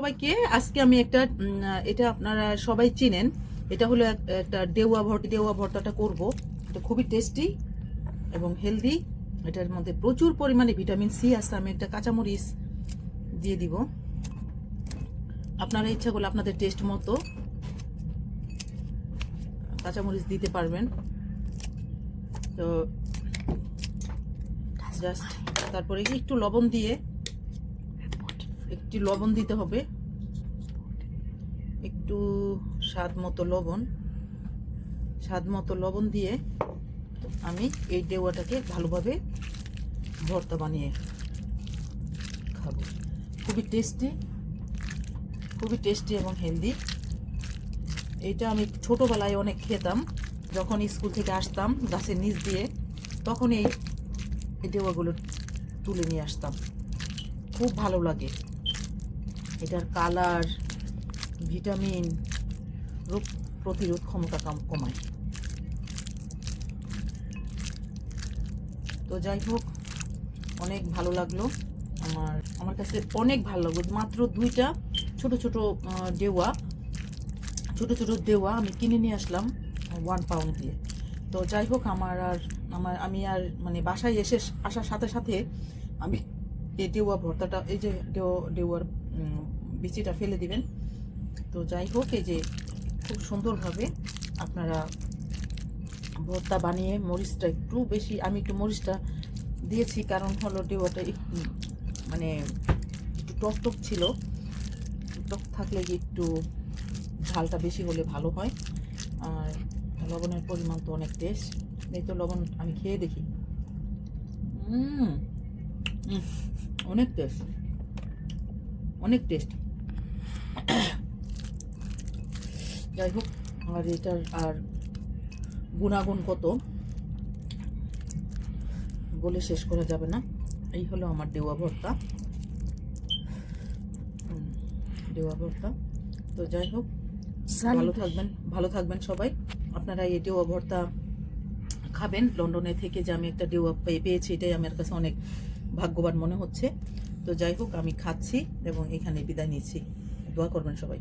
সবাইকে আজকে আমি একটা এটা আপনারা সবাই চিনেন। এটা হলো একটা ডেওয়া ভর্তাটা করব। এটা খুবই টেস্টি এবং হেলদি। এটার মধ্যে প্রচুর পরিমাণে ভিটামিন সি আছে। আমি একটা কাঁচামরিচ দিয়ে দিব। আপনারা ইচ্ছা করলে আপনাদের টেস্ট মতো কাঁচামরিচ দিতে পারবেন। তো জাস্ট তারপরে একটু লবণ দিয়ে দিতে হবে, একটু স্বাদ মতো লবণ দিয়ে আমি এই ডেওয়াটাকে ভালোভাবে ভর্তা বানিয়ে খাবো। খুবই টেস্টি এবং হেলদি। এইটা আমি ছোটোবেলায় অনেক খেতাম। যখন স্কুল থেকে আসতাম গাছের নিচ দিয়ে, তখন এই ডেওয়াগুলো তুলে নিয়ে আসতাম। খুব ভালো লাগে। এটার কালার, ভিটামিন, রোগ প্রতিরোধ ক্ষমতা কমায়। তো যাই হোক, অনেক ভালো লাগলো। আমার কাছে অনেক ভালো লাগলো। মাত্র দুইটা ছোট ছোট ডেওয়া আমি কিনে নিয়ে আসলাম 1 পাউন্ড দিয়ে। তো যাই হোক, আমি আর মানে বাসায় আসার সাথে সাথে আমি এই ডেওয়া ভর্তাটা, এই যে ডেওয়ার বিচিটা ফেলে দিবেন। তো যাই হোক, এই যে খুব সুন্দরভাবে আপনারা ভর্তা বানিয়ে মরিচটা একটু বেশি, আমি একটু মরিচটা দিয়েছি কারণ হলো ডেওয়াটা মানে একটু টক ছিল। টক থাকলে একটু ঝালটা বেশি হলে ভালো হয়। আর লবণের পরিমাণ তো অনেক টেস্ট। এই তো লবণ আমি খেয়ে দেখি। অনেক টেস্ট। যাই হোক, আর এটার আর গুণাগুণ কত বলে শেষ করা যাবে না। এই হলো আমার ডেওয়া ভর্তা। তো যাই হোক, ভালো থাকবেন সবাই। আপনারা এই ডেওয়া ভর্তা খাবেন। লন্ডনে থেকে যে আমি একটা ডেওয়া পেয়েছি, এটাই আমার কাছে অনেক ভাগ্যবান মনে হচ্ছে। তো যাই হোক, আমি খাচ্ছি এবং এখানে বিদায় নিচ্ছি। দোয়া করবেন সবাই।